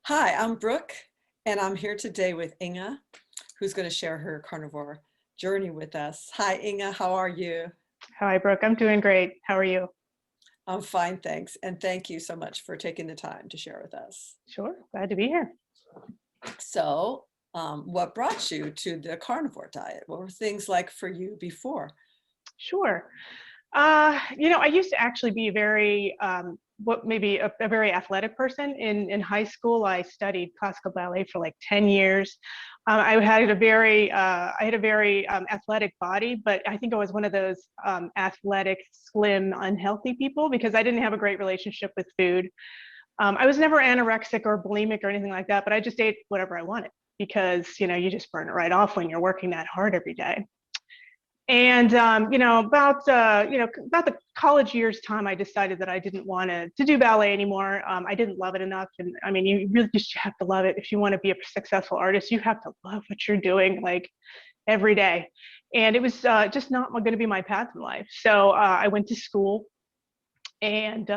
Hi, I'm Brooke, and I'm here today with Inga, who's going to share her carnivore journey with us. Hi, Inga, how are you? Hi, Brooke. I'm doing great. How are you? I'm fine, thanks. And thank you so much for taking the time to share with us. Sure. Glad to be here. So, what brought you to the carnivore diet? What were things like for you before? Sure. I used to actually be very, what maybe a very athletic person. In high school, I studied classical ballet for like 10 years. I had a very athletic body, but I think I was one of those athletic, slim, unhealthy people because I didn't have a great relationship with food. I was never anorexic or bulimic or anything like that, but I just ate whatever I wanted because, you just burn it right off when you're working that hard every day. And about the college years time, I decided that I didn't want to do ballet anymore. I didn't love it enough, and I mean, you really just have to love it if you want to be a successful artist. You have to love what you're doing, like every day. And it was just not going to be my path in life. So I went to school and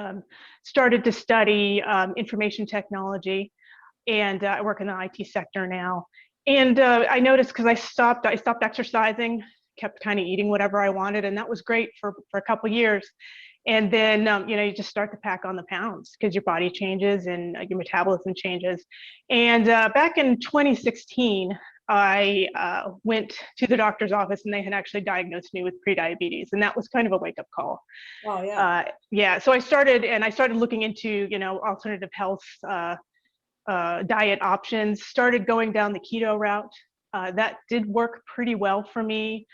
started to study information technology. And I work in the IT sector now. And I noticed because I stopped exercising, kept kind of eating whatever I wanted, and that was great for a couple years. And then you just start to pack on the pounds because your body changes and your metabolism changes. And back in 2016, I went to the doctor's office and they had actually diagnosed me with prediabetes, and that was kind of a wake up call. Oh, yeah. Yeah, so I started looking into alternative health diet options, started going down the keto route. That did work pretty well for me,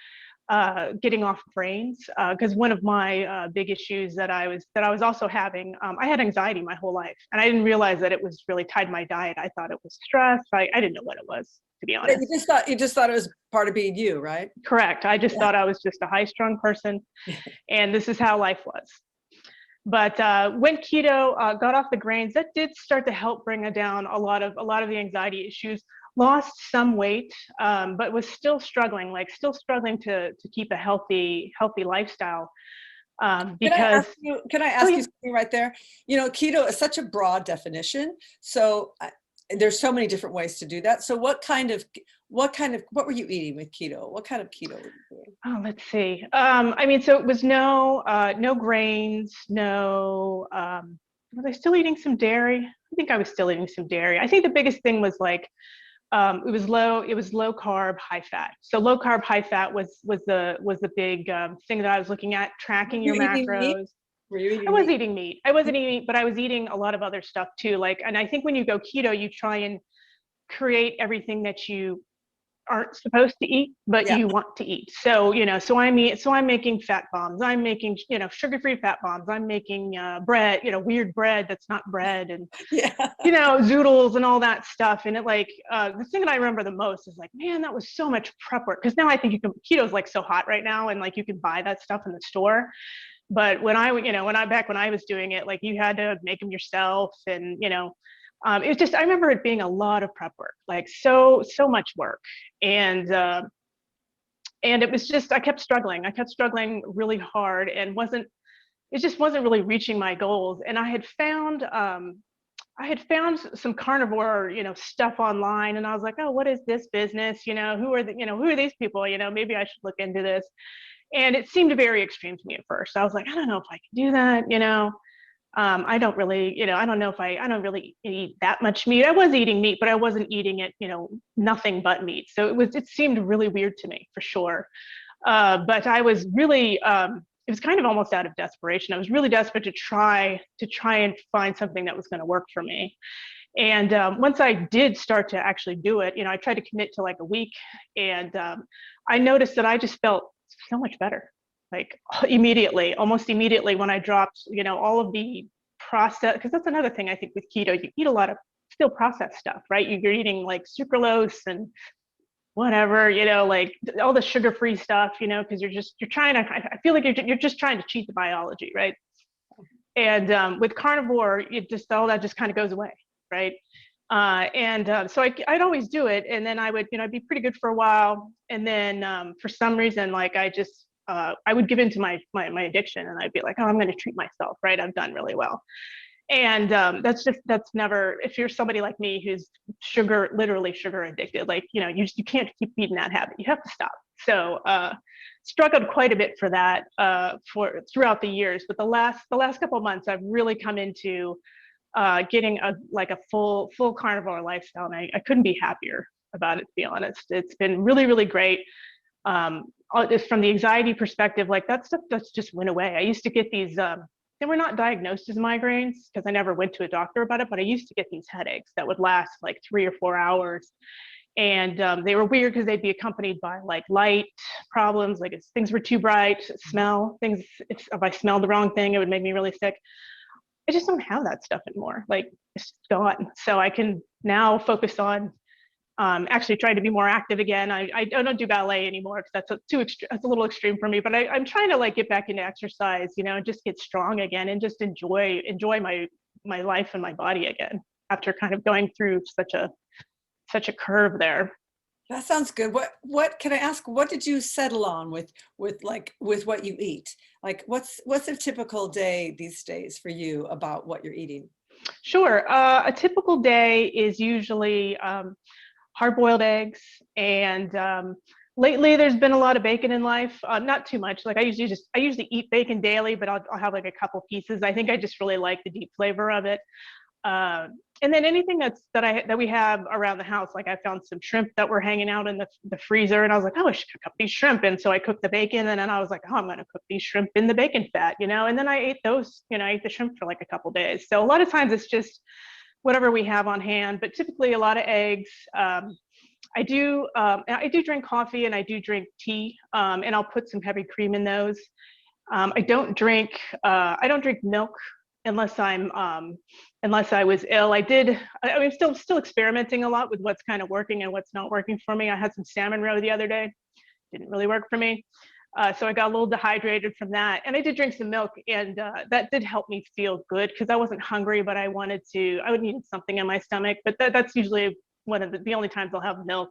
getting off grains, because one of my big issues that I was also having, I had anxiety my whole life, and I didn't realize that it was really tied to my diet. I thought it was stress. I didn't know what it was, to be Yeah, honest. you just thought it was part of being you, right? Correct. I just thought I was just a high strung person, Yeah. and this is how life was. But went keto, got off the grains. That did start to help bring it down a lot of the anxiety issues. Lost some weight, but was still struggling, to keep a healthy lifestyle. Can I Because ask you, can I oh ask yeah, you something right there? Keto is such a broad definition. So there's so many different ways to do that. So what were you eating with keto? What kind of keto were you doing? oh, let's see. I mean, so it was no grains, no. Was I still eating some dairy? I think I was still eating some dairy. I think the biggest thing was like it was low carb, high fat. So low carb, high fat was the big thing that I was looking at, Were tracking you your eating meat? macros. Were you I eating was meat? eating meat. I wasn't eating meat, but I was eating a lot of other stuff too. And I think when you go keto, you try and create everything that you aren't supposed to eat, but Yeah. you want to eat. So I'm making fat bombs. I'm making, sugar-free fat bombs. I'm making bread, weird bread that's not bread, and Yeah. zoodles and all that stuff. And the thing that I remember the most is like, man, that was so much prep work. Because now I think keto's like so hot right now, and like you can buy that stuff in the store. But when I was doing it, like you had to make them yourself, and it was just, I remember it being a lot of prep work, like so much work. And it was just, I kept struggling really hard, and it just wasn't really reaching my goals. And I had found some carnivore, stuff online, and I was like, oh, what is this business? Who are these people? Maybe I should look into this. And it seemed very extreme to me at first. I was like, I don't know if I can do that. I don't really, I don't know if I don't really eat that much meat. I was eating meat, but I wasn't eating it, nothing but meat. So it seemed really weird to me for sure. But I was really, it was kind of almost out of desperation. I was really desperate to try and find something that was going to work for me. And once I did start to actually do it, I tried to commit to like a week, and I noticed that I just felt so much better, like immediately, almost immediately when I dropped, all of the process. Because that's another thing I think with keto, you eat a lot of still processed stuff, right? You're eating like sucralose and whatever, like all the sugar-free stuff, because you're trying to. I feel like you're just trying to cheat the biology, right? And with carnivore, it just all that just kind of goes away, right? So I'd always do it, and then I would, I'd be pretty good for a while, and then for some reason, like I would give in to my addiction, and I'd be like, oh, I'm going to treat myself, right? I've done really well. And that's never, if you're somebody like me who's literally sugar addicted, like, you can't keep feeding that habit. You have to stop. So struggled quite a bit for that for throughout the years. But the last couple of months, I've really come into getting a full carnivore lifestyle, and I couldn't be happier about it, to be honest. It's been really, really great. Just from the anxiety perspective, like that stuff that's just went away. I used to get these, they were not diagnosed as migraines because I never went to a doctor about it, but I used to get these headaches that would last like 3 or 4 hours. And they were weird because they'd be accompanied by like light problems, like if things were too bright, smell things. If I smelled the wrong thing, it would make me really sick. I just don't have that stuff anymore. Like it's gone. So I can now focus on actually trying to be more active again. I don't do ballet anymore because that's a little extreme for me. But I'm trying to like get back into exercise, and just get strong again and just enjoy my life and my body again after kind of going through such a curve there. That sounds good. What can I ask? What did you settle on with what you eat? Like what's a typical day these days for you about what you're eating? Sure. A typical day is usually hard-boiled eggs, and lately there's been a lot of bacon in life. Not too much. Like I usually eat bacon daily, but I'll have like a couple pieces. I think I just really like the deep flavor of it. And then anything that we have around the house, like I found some shrimp that were hanging out in the freezer, and I was like, oh, I should cook up these shrimp. And so I cooked the bacon, and then I was like, oh, I'm going to cook these shrimp in the bacon fat, and then I ate those, I ate the shrimp for like a couple days. So a lot of times it's just whatever we have on hand, but typically a lot of eggs. I do drink coffee and I do drink tea, and I'll put some heavy cream in those. I don't drink milk unless I was ill. I'm still experimenting a lot with what's kind of working and what's not working for me. I had some salmon roe the other day, didn't really work for me. So I got a little dehydrated from that, and I did drink some milk, and that did help me feel good because I wasn't hungry, but I would need something in my stomach. But that's usually one of the only times I'll have milk.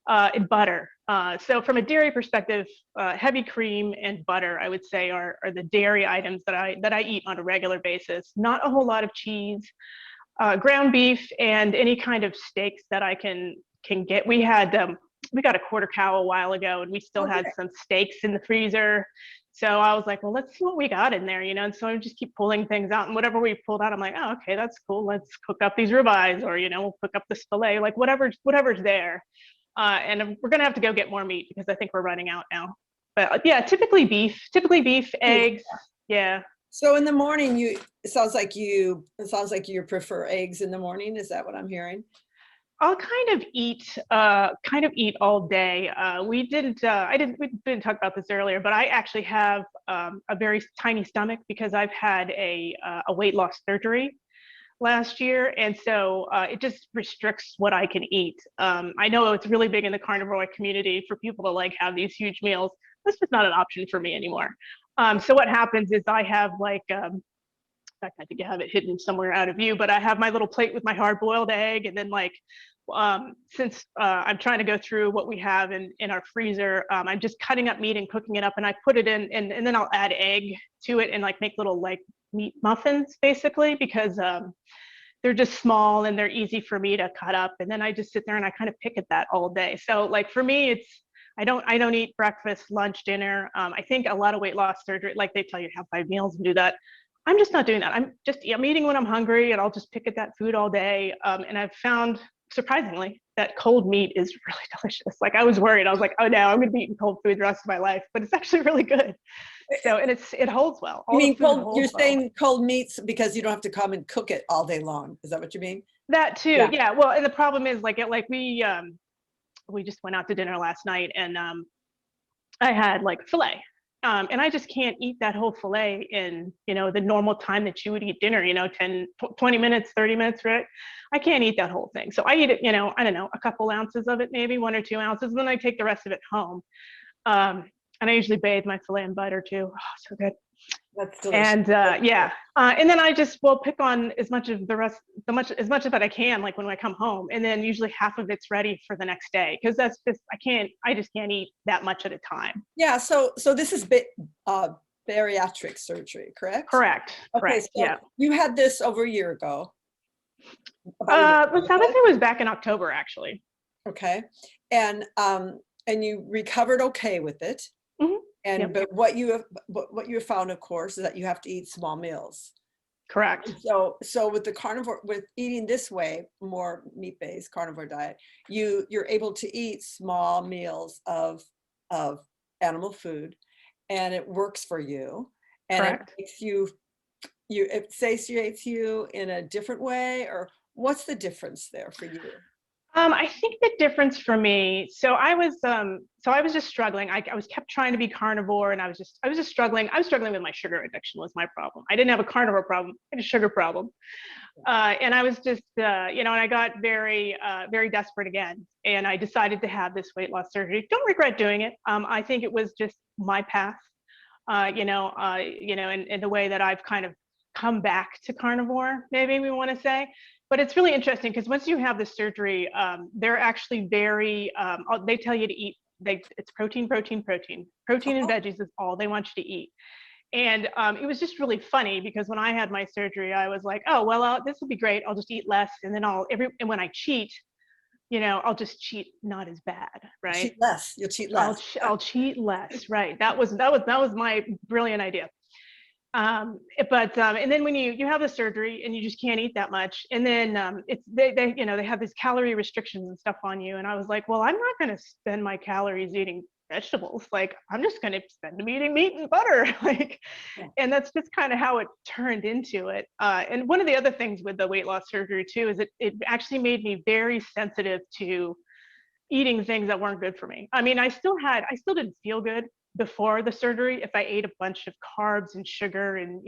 And butter. So from a dairy perspective, heavy cream and butter, I would say, are the dairy items that I eat on a regular basis. Not a whole lot of cheese, ground beef, and any kind of steaks that I can get. We got a quarter cow a while ago, and we still had some steaks in the freezer. So I was like, well, let's see what we got in there, And so I just keep pulling things out, and whatever we pulled out, I'm like, oh, okay, that's cool. Let's cook up these ribeyes, or we'll cook up this fillet, like whatever's there. And we're gonna have to go get more meat because I think we're running out now. But yeah, typically beef, eggs. Yeah. So in the morning, it sounds like you prefer eggs in the morning. Is that what I'm hearing? I'll kind of eat all day. We didn't talk about this earlier, but I actually have a very tiny stomach because I've had a weight loss surgery last year, and so it just restricts what I can eat. I know it's really big in the carnivore community for people to like have these huge meals. That's just not an option for me anymore. So what happens is I have like I think I have it hidden somewhere out of view, but I have my little plate with my hard-boiled egg, and then like since I'm trying to go through what we have in our freezer, I'm just cutting up meat and cooking it up, and I put it in, and then I'll add egg to it and like make little like meat muffins basically, because they're just small and they're easy for me to cut up, and then I just sit there and I kind of pick at that all day. So like for me, I don't eat breakfast, lunch, dinner. I think a lot of weight loss surgery, like they tell you to have 5 meals and do that. I'm just not doing that. I'm eating when I'm hungry, and I'll just pick at that food all day. And I've found, surprisingly, that cold meat is really delicious. Like I was worried. I was like, oh no, I'm going to be eating cold food the rest of my life, but it's actually really good. So, and it holds well. You mean cold? You're saying cold meats because you don't have to come and cook it all day long. Is that what you mean? That too. Yeah. Well, and the problem is like we just went out to dinner last night, and I had like filet. And I just can't eat that whole filet in, the normal time that you would eat dinner, 10, 20 minutes, 30 minutes, right? I can't eat that whole thing. So I eat it, I don't know, a couple ounces of it, maybe 1 or 2 ounces, and then I take the rest of it home. And I usually bathe my filet in butter too. Oh, so good. That's delicious. And and then I just will pick on as much of that I can, like when I come home, and then usually half of it's ready for the next day, because that's just I just can't eat that much at a time. Yeah. So this is bariatric surgery, correct? Correct. Okay, Correct. so Yeah. you had this over a year ago, about a year ago, I think okay? it was back in October, actually. Okay, and you recovered okay with it. Mhm. And Yep. but what you have found, of course, is that you have to eat small meals. Correct. So with the carnivore, with eating this way, more meat-based carnivore diet, you're able to eat small meals of animal food, and it works for you, and it Correct. makes you it satiates you in a different way, or what's the difference there for you? I think the difference for me, so I was just struggling. I was kept trying to be carnivore, and I was just struggling. I was struggling with my sugar addiction was my problem. I didn't have a carnivore problem, I had a sugar problem. And I was just, and I got very desperate again. And I decided to have this weight loss surgery. Don't regret doing it. I think it was just my path, in the way that I've kind of come back to carnivore, maybe we want to say. But it's really interesting because once you have the surgery, they're actually they tell you to eat, it's protein, protein, protein. Protein and veggies is all they want you to eat. And it was just really funny because when I had my surgery, I was like, oh, well, this will be great. I'll just eat less. And then and when I cheat, I'll just cheat not as bad, right? Cheat less. You'll cheat less. I'll cheat less, right? That was my brilliant idea. And then when you have the surgery and you just can't eat that much, and then they have these calorie restrictions and stuff on you, and I was like, well, I'm not going to spend my calories eating vegetables. Like, I'm just going to spend them eating meat and butter. Like, Yeah. and that's just kind of how it turned into it. And one of the other things with the weight loss surgery too is it actually made me very sensitive to eating things that weren't good for me. I mean, I still didn't feel good before the surgery if I ate a bunch of carbs and sugar and,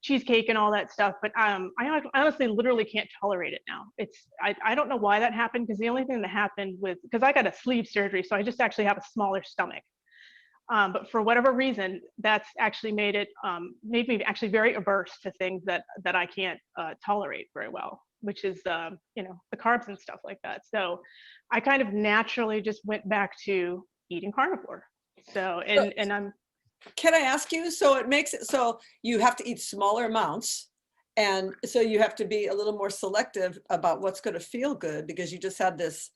cheesecake and all that stuff. But I honestly literally can't tolerate it now. I don't know why that happened, because the only thing that happened because I got a sleeve surgery, so I just actually have a smaller stomach. But for whatever reason, that's actually made me actually very averse to things that I can't tolerate very well, which is the carbs and stuff like that. So I kind of naturally just went back to eating carnivore. So and I'm Can I ask you, so it makes it so you have to eat smaller amounts, and so you have to be a little more selective about what's going to feel good, because you just had this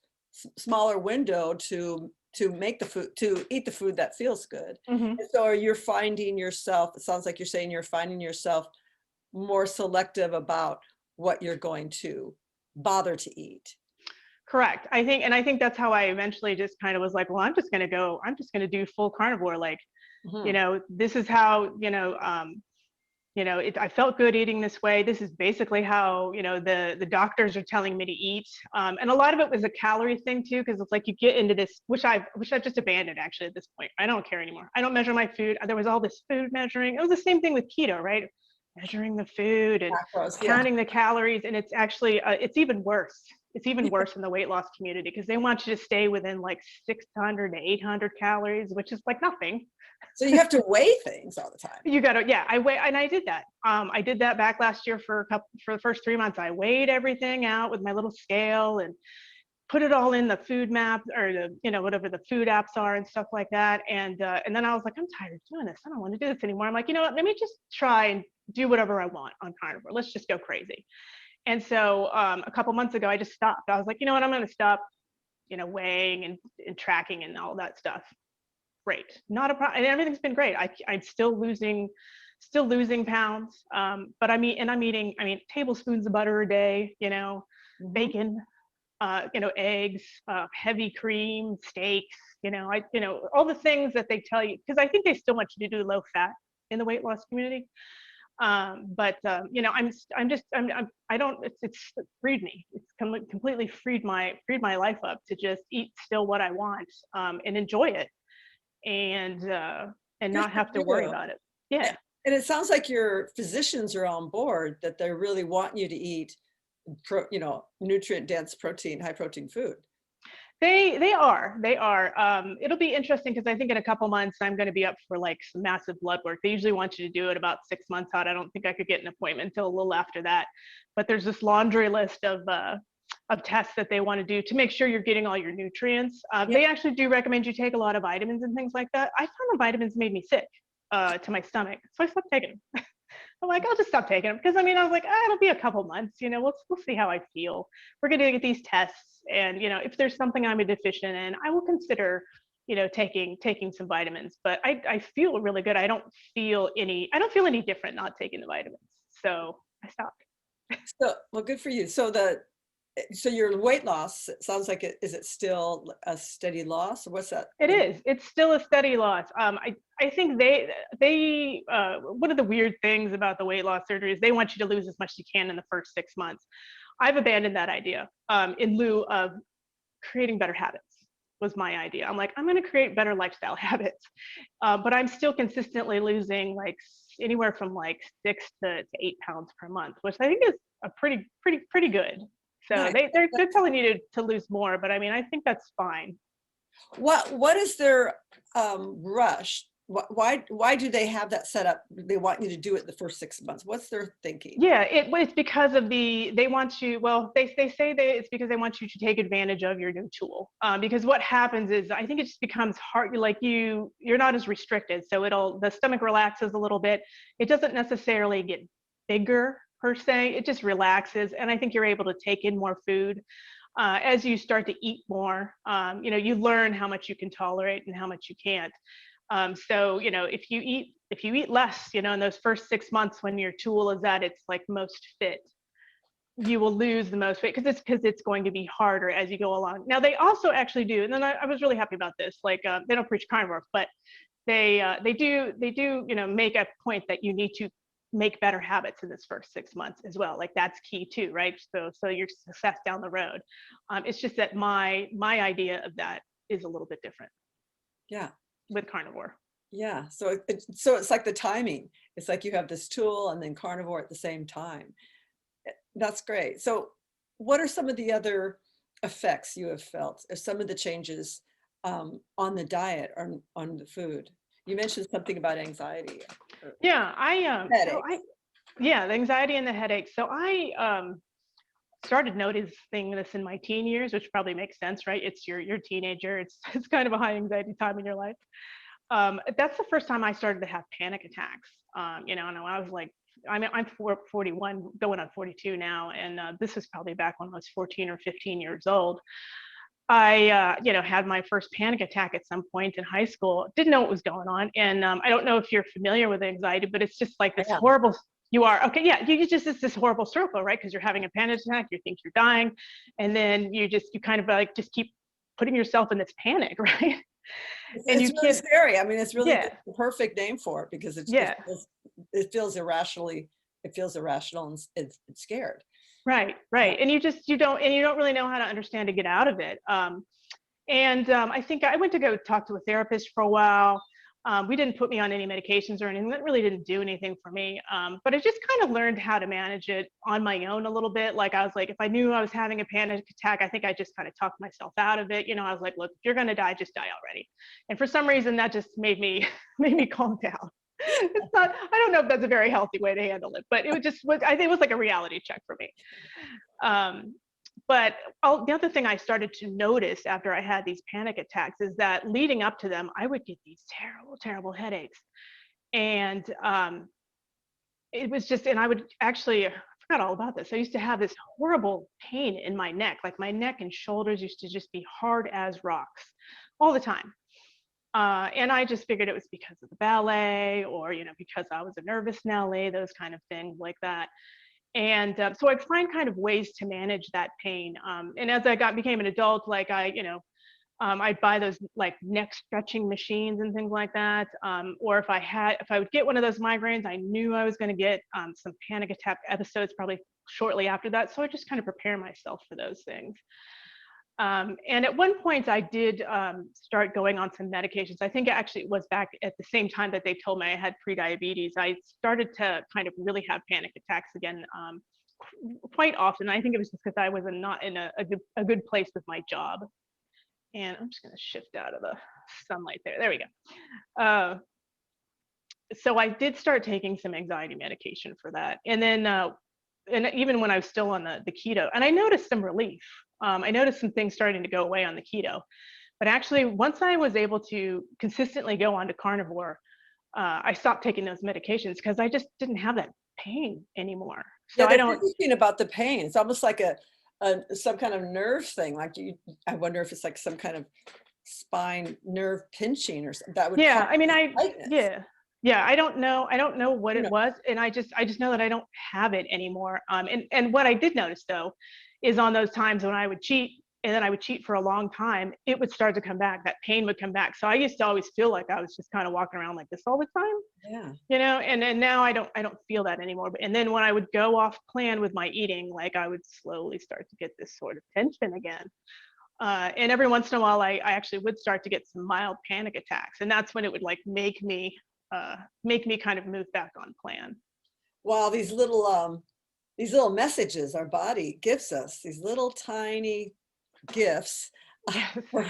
smaller window to make the food, to eat the food that feels good. Mhm. And so are you finding yourself, it sounds like you're saying you're finding yourself more selective about what you're going to bother to eat. Correct. I think that's how I eventually just kind of was like, well, I'm just going to do full carnivore. Like, Mhm. this is how, I felt good eating this way. This is basically how, the doctors are telling me to eat. And a lot of it was a calorie thing too, because it's like you get into this, which I've just abandoned actually at this point. I don't care anymore. I don't measure my food. There was all this food measuring. It was the same thing with keto, right? Measuring the food and Macros, yeah. counting the calories. And it's actually, it's even worse. It's even worse in the weight loss community because they want you to stay within like 600 to 800 calories, which is like nothing. So you have to weigh things all the time. You gotta, yeah. I did that. I did that back last year for the first 3 months. I weighed everything out with my little scale and put it all in the food map or whatever the food apps are and stuff like that. And then I was like, I'm tired of doing this. I don't want to do this anymore. I'm like, you know what? Let me just try and do whatever I want on carnivore. Let's just go crazy. And so a couple months ago, I just stopped. I was like, you know what? I'm going to stop, weighing and tracking and all that stuff. Great, not a problem, and everything's been great. I'm still losing pounds, but I'm eating tablespoons of butter a day, Mhm. bacon, eggs, heavy cream, steaks, all the things that they tell you, because I think they still want you to do low fat in the weight loss community. I don't, it's freed me. It's completely freed my life up to just eat still what I want, and enjoy it, and Good not for have to worry you. about it. Yeah. And it sounds like your physicians are on board, that they really want you to eat nutrient dense protein, high protein food. They are. It'll be interesting because I think in a couple months I'm going to be up for like some massive blood work. They usually want you to do it about 6 months out. I don't think I could get an appointment until a little after that. But there's this laundry list of tests that they want to do to make sure you're getting all your nutrients. Yeah. They actually do recommend you take a lot of vitamins and things like that. I found the vitamins made me sick. to my stomach. So I stopped taking them. I'm like, I'll just stop taking them because I mean, I was like, it'll be a couple months, you know, we'll see how I feel. We're gonna get these tests, and you know, if there's something I'm deficient in, I will consider, you know, taking some vitamins. But I feel really good. I don't feel any different not taking the vitamins. So I stopped. So, well, good for you. So your weight loss, it sounds like is it still a steady loss, or what's that? It is. It's still a steady loss. I think one of the weird things about the weight loss surgery is they want you to lose as much as you can in the first 6 months. I've abandoned that idea in lieu of creating better habits was my idea. I'm like, I'm going to create better lifestyle habits, but I'm still consistently losing like anywhere from like 6 to 8 pounds per month, which I think is a pretty good. So Nice. they're telling you to lose more, but I mean, I think that's fine. What is their rush? Why do they have that set up? They want you to do it the first 6 months. What's their thinking? Yeah, it's because of they want you, well, they say that it's because they want you to take advantage of your new tool. Because what happens is I think it just becomes hard, like you're not as restricted. So the stomach relaxes a little bit. It doesn't necessarily get bigger per se, it just relaxes. And I think you're able to take in more food. As you start to eat more, you know, you learn how much you can tolerate and how much you can't. So, you know, if you eat less, you know, in those first 6 months when your tool is at its like most fit, you will lose the most weight because it's going to be harder as you go along. Now they also actually do, and then I was really happy about this. Like they don't preach carnivore, but they do you know make a point that you need to make better habits in this first 6 months as well. Like that's key too, right? So your success down the road. It's just that my idea of that is a little bit different. Yeah. With carnivore. Yeah. So it's like the timing. It's like you have this tool and then carnivore at the same time. That's great. So what are some of the other effects you have felt, or some of the changes on the diet or on the food? You mentioned something about anxiety. Yeah, Headaches. yeah, the anxiety and the headaches. So I started noticing this in my teen years, which probably makes sense, right? It's your teenager. It's kind of a high anxiety time in your life. That's the first time I started to have panic attacks. You know, and I was like, I'm 41, going on 42 now, and this is probably back when I was 14 or 15 years old. I, you know, had my first panic attack at some point in high school. Didn't know what was going on, and I don't know if you're familiar with anxiety, but it's just like this Yeah. horrible. You are okay, yeah. It's this horrible circle, right? Because you're having a panic attack, you think you're dying, and then you kind of like just keep putting yourself in this panic, right? And It's you really can't. scary. I mean, it's really Yeah, the perfect name for it because yeah. it feels irrationally, it feels irrational and it's scared. Right, Yeah. right. And you don't really know how to understand to get out of it. I think I went to go talk to a therapist for a while. We didn't put me on any medications or anything. That really didn't do anything for me. But I just kind of learned how to manage it on my own a little bit. Like I was like, if I knew I was having a panic attack, I think I just kind of talked myself out of it. You know, I was like, look, if you're gonna die, just die already. And for some reason, that just made me made me calm down. It's not. I don't know if that's a very healthy way to handle it, but I think it was like a reality check for me. But the other thing I started to notice after I had these panic attacks is that leading up to them, I would get these terrible, terrible headaches. And it was just, and I would actually, I forgot all about this. I used to have this horrible pain in my neck. Like my neck and shoulders used to just be hard as rocks all the time. And I just figured it was because of the ballet or, you know, because I was a nervous Nelly, those kind of things like that. And so I'd find kind of ways to manage that pain. And as I became an adult, like I'd buy those like neck stretching machines and things like that. Or if I would get one of those migraines, I knew I was going to get some panic attack episodes probably shortly after that. So I just kind of prepare myself for those things. And at one point I did start going on some medications. I think actually it was back at the same time that they told me I had prediabetes. I started to kind of really have panic attacks again quite often. I think it was just because I was not in a good place with my job. And I'm just going to shift out of the sunlight there. There we go. So I did start taking some anxiety medication for that. And then and even when I was still on the keto, and I noticed some relief. I noticed some things starting to go away on the keto. But actually, once I was able to consistently go on to carnivore, I stopped taking those medications because I just didn't have that pain anymore. So Yeah, I that's don't, interesting about the pain. It's almost like a some kind of nerve thing. Like I wonder if it's like some kind of spine nerve pinching or something that would cause yeah, I mean, the tightness. yeah, I don't know what You it know, was. And I just know that I don't have it anymore. And what I did notice though, is on those times when I would cheat and then I would cheat for a long time, it would start to come back. That pain would come back. So I used to always feel like I was just kind of walking around like this all the time, yeah. you know, and now I don't feel that anymore. And then when I would go off plan with my eating, like I would slowly start to get this sort of tension again. And every once in a while, I actually would start to get some mild panic attacks, and that's when it would like make me kind of move back on plan. Wow, these little messages our body gives us, these little tiny gifts Yes, for,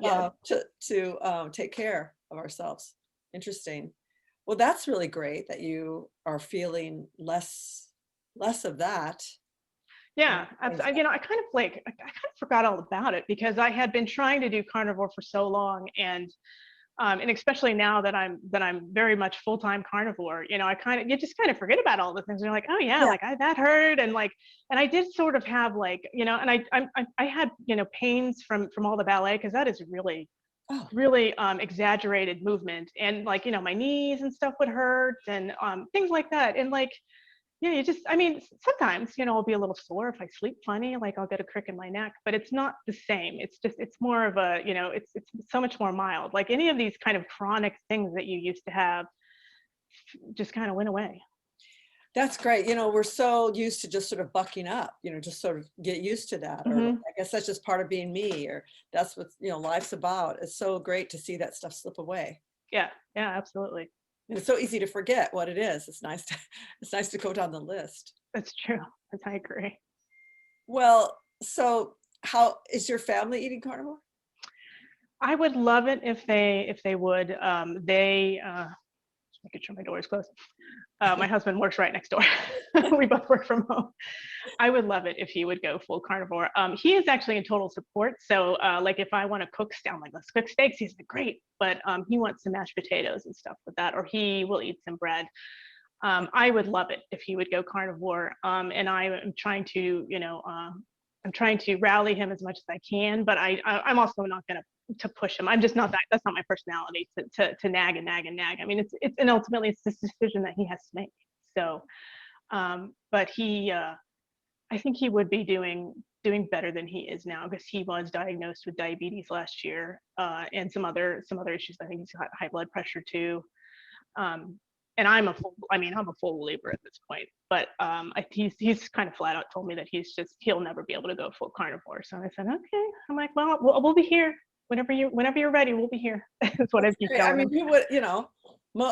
yes, to take care of ourselves. Interesting. Well, that's really great that you are feeling less of that. yeah. And You know, I kind of forgot all about it because I had been trying to do carnivore for so long, and especially now that I'm very much full time carnivore, you know, you just kind of forget about all the things. You're like, oh yeah, yeah. like that hurt, and like, and I did sort of have like, you know, and I had, you know, pains from all the ballet because that is Oh, really exaggerated movement, and like, you know, my knees and stuff would hurt, and things like that, and like, yeah, you just, I mean, sometimes, you know, I'll be a little sore if I sleep funny, like I'll get a crick in my neck, but it's not the same. It's just, it's more of a, you know, it's so much more mild. Like any of these kind of chronic things that you used to have just kind of went away. that's great. You know, we're so used to just sort of bucking up, you know, just sort of get used to that. Or Hmm. I guess that's just part of being me, or that's what, you know, life's about. It's so great to see that stuff slip away. Yeah, yeah, absolutely. And it's so easy to forget what it is. It's nice to, it's nice to go down the list. That's true. I agree. Well, so how is your family eating carnivore? I would love it if they would. Just making sure my door is closed. My husband works right next door. We both work from home. I would love it if he would go full carnivore. He is actually in total support. So, like, if I want to cook, I'm like, let's cook steaks. He's like, great, but he wants some mashed potatoes and stuff with that, or he will eat some bread. I would love it if he would go carnivore. And I am trying to, you know, I'm trying to rally him as much as I can, but I'm also not going to push him. I'm just not that. That's not my personality to nag and nag and nag. I mean, and ultimately it's this decision that he has to make. So, but I think he would be doing better than he is now because he was diagnosed with diabetes last year, and some other issues. I think he's got high blood pressure too. Um, and I'm a full believer at this point, but he's kind of flat out told me that he'll never be able to go full carnivore. So I said, okay. I'm like, well, we'll be here whenever you're ready. We'll be here. That's what I That's keep great. I telling mean, him. you would, you know,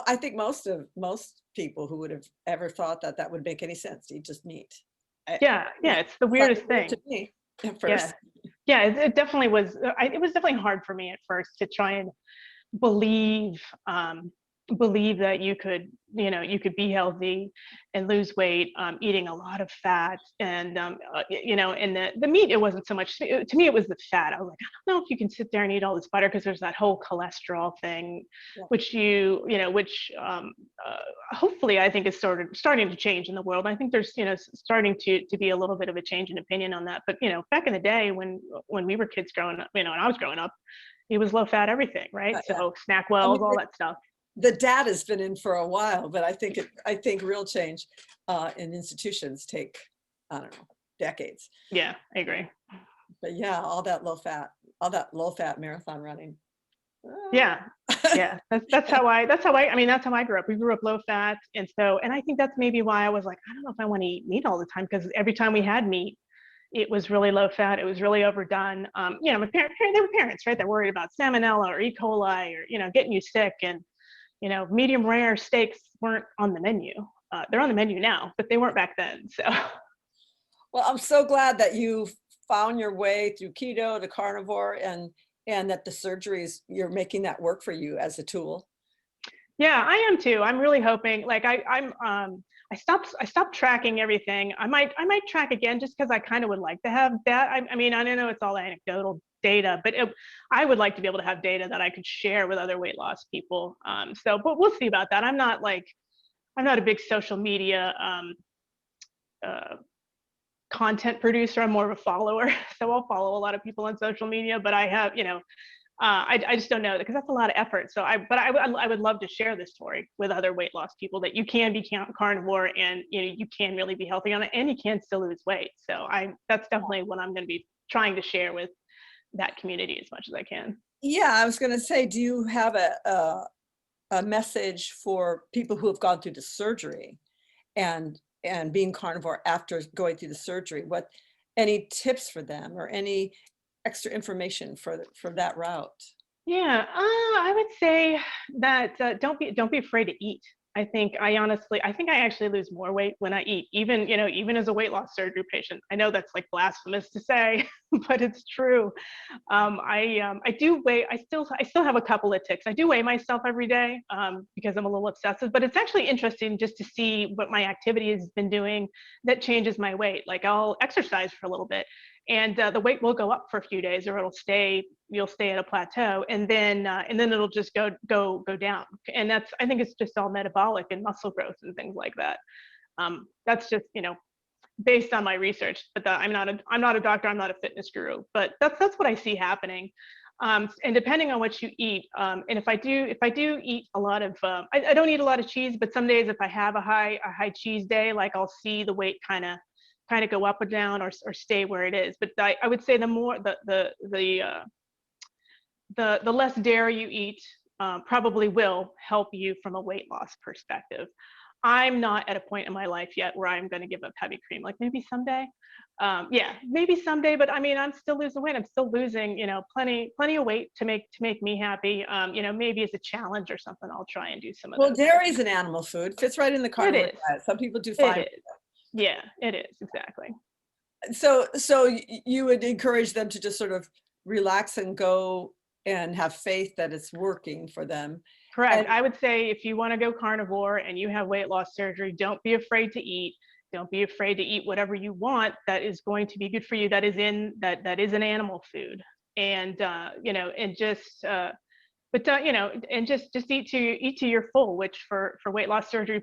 I think most people who would have ever thought that that would make any sense to eat just meat. I, Yeah, yeah. It's the thought weirdest it would thing. to me at Yeah, first. yeah. It definitely was. It was definitely hard for me at first to try and believe um, believe that you could, you know, you could be healthy and lose weight eating a lot of fat, and you know, and the meat, it wasn't so much to me, it was the fat. I was like, I don't know if you can sit there and eat all this butter because there's that whole cholesterol thing, Yeah. which you know, which hopefully I think is sort of starting to change in the world. I think there's, you know, starting to be a little bit of a change in opinion on that. But you know, back in the day when we were kids growing up, you know, and I was growing up, it was low fat everything, right? Yeah. So I mean, SnackWells, all that stuff. the data's been in for a while, but I think real change in institutions take, I don't know, decades. Yeah, I agree. But yeah, all that low fat marathon running. Yeah, Ah. yeah. I mean, that's how I grew up. We grew up low fat, and so, and I think that's maybe why I was like, I don't know if I want to eat meat all the time because every time we had meat, it was really low fat. It was really overdone. You know, they were parents, right? They're worried about salmonella or E. coli or, you know, getting you sick, and you know, medium rare steaks weren't on the menu. They're on the menu now, but they weren't back then. So. Well, I'm so glad that you found your way through keto to carnivore, and that the surgeries, you're making that work for you as a tool. Yeah, I am too. I'm really hoping. Like I stopped tracking everything. I might track again just because I kind of would like to have that. I mean, I don't know, it's all anecdotal data, but I would like to be able to have data that I could share with other weight loss people. But we'll see about that. I'm not a big social media uh, content producer. I'm more of a follower. So I'll follow a lot of people on social media, but I have, I just don't know because that's a lot of effort. I would love to share this story with other weight loss people that you can be carnivore and you can really be healthy on it and you can still lose weight. So that's definitely what I'm going to be trying to share with that community as much as I can. Yeah, I was going to say, do you have a message for people who have gone through the surgery and being carnivore after going through the surgery? What, any tips for them or any extra information for that route? Yeah, I would say that don't be afraid to eat. I think I actually lose more weight when I eat, even as a weight loss surgery patient. I know that's like blasphemous to say, but it's true. I do weigh. I still have a couple of ticks. I do weigh myself every day because I'm a little obsessive. But it's actually interesting just to see what my activity has been doing that changes my weight. Like I'll exercise for a little bit, and the weight will go up for a few days, or you'll stay at a plateau, and then it'll just go down. And I think it's just all metabolic and muscle growth and things like that. That's just based on my research, but I'm not a doctor, I'm not a fitness guru, but that's what I see happening. And depending on what you eat, and if I do eat a lot of, I don't eat a lot of cheese, but some days if I have a high cheese day, like I'll see the weight kind of go up or down or stay where it is. But I would say the more the less dairy you eat probably will help you from a weight loss perspective. I'm not at a point in my life yet where I'm going to give up heavy cream. Like maybe someday, yeah, maybe someday. But I mean, I'm still losing weight. I'm still losing, plenty of weight to make me happy. Maybe as a challenge or something, I'll try and do some of Well, those. dairy is an animal food, fits right in the carnivore It is. diet. Some people do It fine. is. Yeah, it is exactly. So you would encourage them to just sort of relax and go and have faith that it's working for them. Correct. And I would say if you want to go carnivore and you have weight loss surgery, don't be afraid to eat. Don't be afraid to eat whatever you want that is going to be good for you. That is an animal food, and and just and just eat to your full, which for weight loss surgery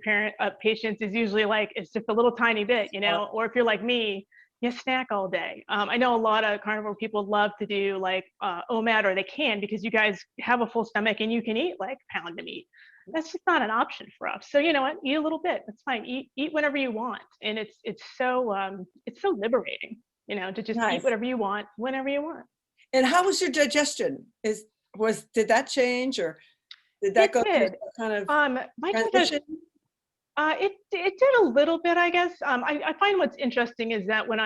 patients is usually like it's just a little tiny bit, or if you're like me, you snack all day. I know a lot of carnivore people love to do like OMAD, or they can because you guys have a full stomach and you can eat like a pound of meat. That's just not an option for us. So you know what? Eat a little bit. That's fine. Eat whenever you want, and it's so liberating, to just eat nice. whatever you want whenever you want. And how was your digestion? Did that change, or did that It go through did. some kind of My transition? digestion. It did a little bit, I guess. I find what's interesting is that when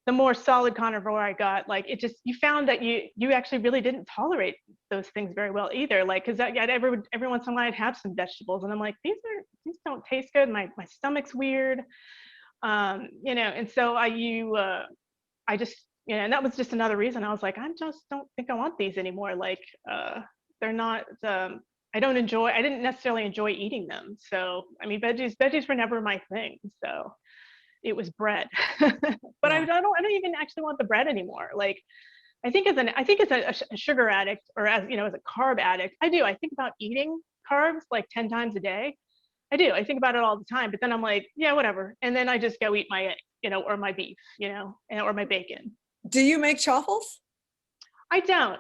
the more solid carnivore I got, like you found that you actually really didn't tolerate those things very well either. Like, cause every once in a while I'd have some vegetables and I'm like, these don't taste good. My stomach's weird. And so I just, and that was just another reason I was like, I just don't think I want these anymore. Like, they're not, I didn't necessarily enjoy eating them. So, I mean, veggies were never my thing. So it was bread, but Yeah. I don't even actually want the bread anymore. Like, I think as a sugar addict, or as a carb addict, I think about eating carbs like 10 times a day. I do. I think about it all the time, but then I'm like, yeah, whatever. And then I just go eat my egg, or my beef, or my bacon. Do you make chaffles? I don't.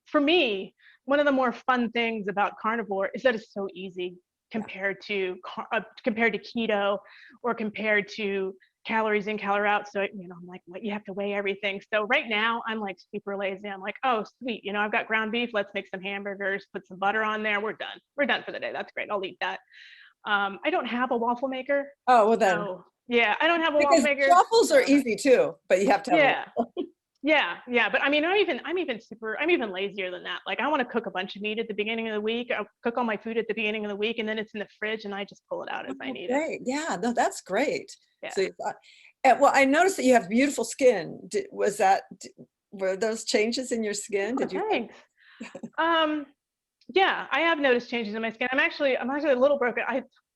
For me, one of the more fun things about carnivore is that it's so easy compared to keto, or compared to calories in, calorie out. So I'm like, what, you have to weigh everything. So right now I'm like super lazy. I'm like, oh sweet, I've got ground beef. Let's make some hamburgers, put some butter on there. We're done. We're done for the day. That's great. I'll eat that. I don't have a waffle maker. Oh, well then. So yeah, I don't have a waffle Because maker. chaffles are easy too, but you have to have Yeah. Yeah. But I mean, I'm even lazier than that. Like I want to cook a bunch of meat at the beginning of the week. I'll cook all my food at the beginning of the week, and then it's in the fridge and I just pull it out as I need it. great. Yeah, no, that's great. Yeah. So, well, I noticed that you have beautiful skin. Were those changes in your skin? Oh, Did you? thanks. Um, Yeah, I have noticed changes in my skin. I'm actually a little broken.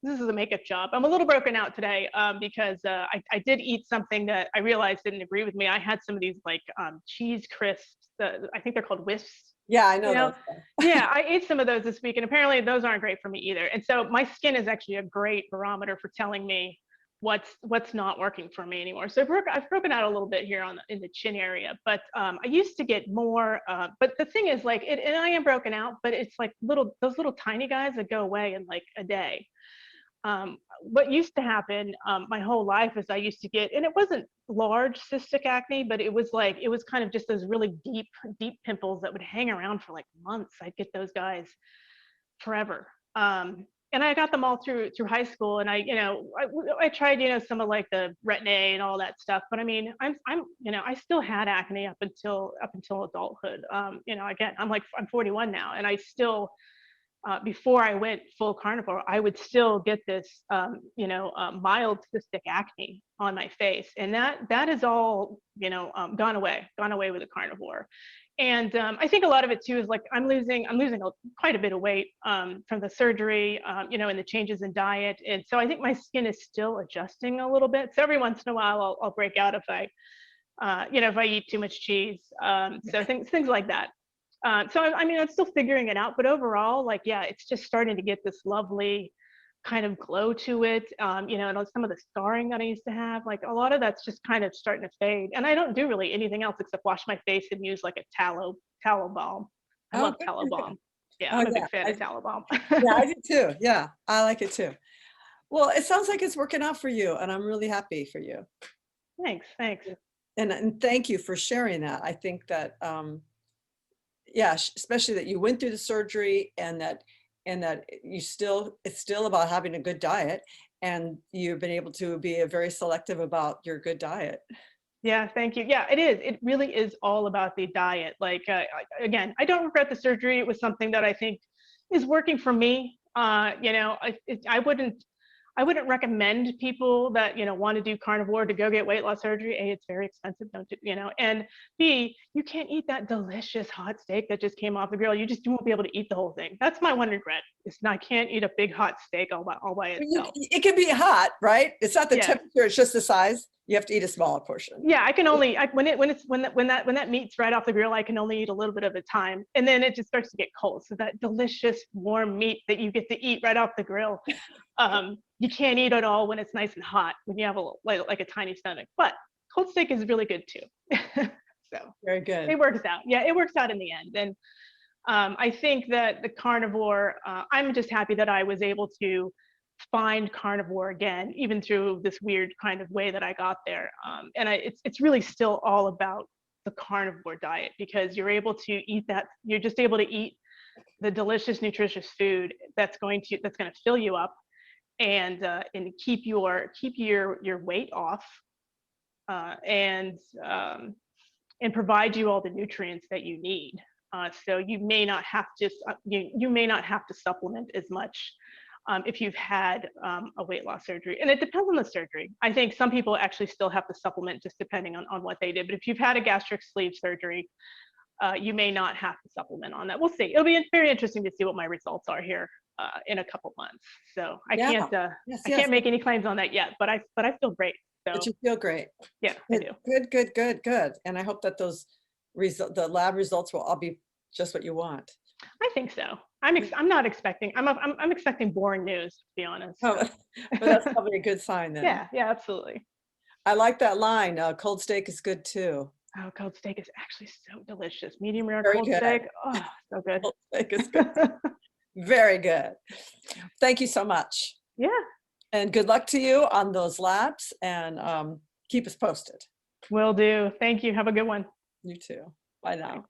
This is a makeup job. I'm a little broken out today because I did eat something that I realized didn't agree with me. I had some of these like cheese crisps. I think they're called Wisps. Yeah, I You know know, those. yeah, I ate some of those this week, and apparently those aren't great for me either. And so my skin is actually a great barometer for telling me what's not working for me anymore. So I've broken out a little bit here in the chin area, but I used to get more. But the thing is, like, and I am broken out, but it's like those little tiny guys that go away in like a day. What used to happen my whole life is I used to get, and it wasn't large cystic acne, but it was kind of just those really deep pimples that would hang around for like months. I'd get those guys forever. And I got them all through high school, and I tried some of like the Retin-A and all that stuff. But I mean, I still had acne up until adulthood. Again, I'm 41 now, and I still before I went full carnivore, I would still get this, mild cystic acne on my face, and that is all, gone away with the carnivore. And I think a lot of it too is like I'm losing quite a bit of weight from the surgery, and the changes in diet, and so I think my skin is still adjusting a little bit. So every once in a while, I'll break out if I eat too much cheese. So things like that. So I mean, I'm still figuring it out, but overall, like, yeah, it's just starting to get this lovely kind of glow to it. And some of the scarring that I used to have, like a lot of that's just kind of starting to fade. And I don't do really anything else except wash my face and use like a tallow balm. I Oh, love good, tallow good, good. balm. Yeah, Oh, I'm a yeah. big fan of tallow balm. Yeah, I do too. Yeah, I like it too. Well, it sounds like it's working out for you, and I'm really happy for you. Thanks. And thank you for sharing that. I think that, yeah, especially that you went through the surgery and that it's still about having a good diet, and you've been able to be very selective about your good diet. Yeah, thank you. Yeah, it is. It really is all about the diet. Like, again, I don't regret the surgery. It was something that I think is working for me. I wouldn't recommend people that want to do carnivore to go get weight loss surgery. A, it's very expensive, don't and B, you can't eat that delicious hot steak that just came off the grill. You won't be able to eat the whole thing. That's my one regret. I can't eat a big hot steak all by itself. It can be hot, right? It's not the Yeah. temperature, it's just the size. You have to eat a smaller portion. Yeah, I can only when that meat's right off the grill, I can only eat a little bit at a time, and then it just starts to get cold. So that delicious warm meat that you get to eat right off the grill, you can't eat it all when it's nice and hot when you have like a tiny stomach. But cold steak is really good too. So Very good. it works out. Yeah, it works out in the end. And I think that the carnivore, I'm just happy that I was able to find carnivore again, even through this weird kind of way that I got there. And it's really still all about the carnivore diet, because you're just able to eat the delicious, nutritious food that's going to fill you up and keep your weight off, and provide you all the nutrients that you need. So you may not have to you may not have to supplement as much if you've had a weight loss surgery. And it depends on the surgery. I think some people actually still have to supplement just depending on what they did. But if you've had a gastric sleeve surgery, you may not have to supplement on that. We'll see. It'll be very interesting to see what my results are here in a couple months. So I Yeah. can't Yes, I yes. can't make any claims on that yet, but I feel great. So But you feel great. yeah, I do. Good, good, good, good. And I hope that the lab results will all be just what you want. I think so. I'm not expecting. I'm expecting boring news, to be honest. Oh, So. but that's probably a good sign then. Yeah, absolutely. I like that line. Cold steak is good too. Oh, cold steak is actually so delicious. Medium rare Very cold good. steak. Oh, so good. Cold steak is good. Very good. Thank you so much. Yeah, And good luck to you on those labs, and keep us posted. will do. Thank you. Have a good one. You too. Bye now.